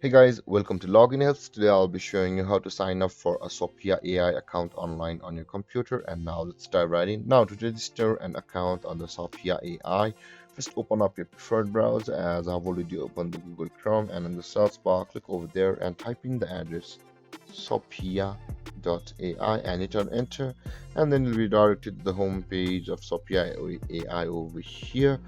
Hey guys, welcome to Login Helps. Today I'll be showing you how to sign up for a Shopia AI account online on your computer. And now let's dive right in. Now to register an account on the Shopia AI, first open up your preferred browser as I've already opened the Google Chrome, and in the search bar click over there and type in the address Shopia.ai and hit on enter, and then you'll be directed to the home page of Shopia AI over here.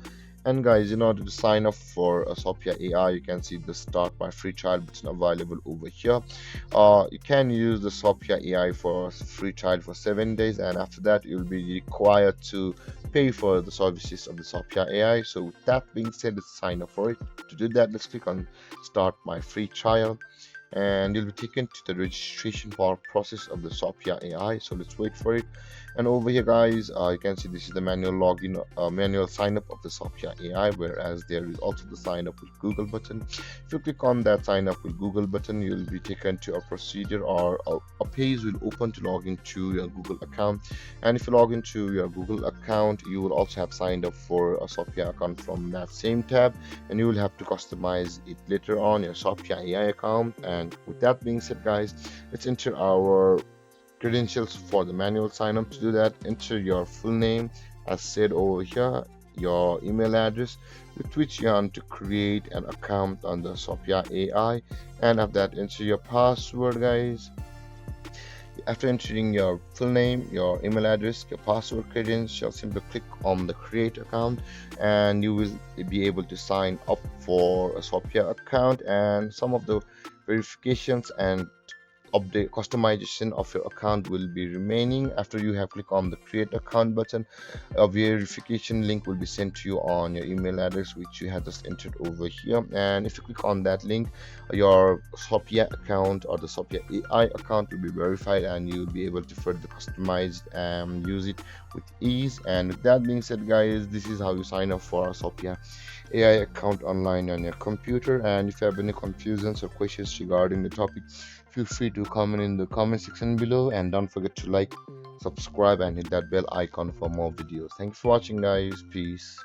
And guys, in order to sign up for a Shopia AI, you can see the start my free trial button available over here. You can use the Shopia AI for free trial for 7 days, and after that, you'll be required to pay for the services of the Shopia AI. So, with that being said, let's sign up for it. To do that, let's click on start my free trial, and you'll be taken to the registration process of the Shopia AI. So let's wait for it. And over here, guys, you can see this is the manual login, manual sign up of the Shopia AI, whereas there is also the sign up with Google button. If you click on that sign up with Google button, you'll be taken to a procedure or a page will open to log into your Google account. And if you log into your Google account, you will also have signed up for a Shopia account from that same tab, and you will have to customize it later on your Shopia AI account. And with that being said, guys, let's enter our credentials for the manual sign up. To do that, enter your full name as said over here, your email address with which you want to create an account on the Shopia AI, and after that enter your password, guys. After entering your full name, your email address, your password credentials, simply click on the create account, and you will be able to sign up for a Shopia account. And some of the verifications and update customization of your account will be remaining after you have clicked on the create account button. A verification link will be sent to you on your email address which you have just entered over here, and if you click on that link, your Shopia account or the Shopia AI account will be verified, and you'll be able to further customize and use it with ease. And with that being said, guys, this is how you sign up for a Shopia AI account online on your computer. And if you have any confusions or questions regarding the topic, feel free to comment in the comment section below, and don't forget to like, subscribe, and hit that bell icon for more videos. Thanks for watching, guys. Peace.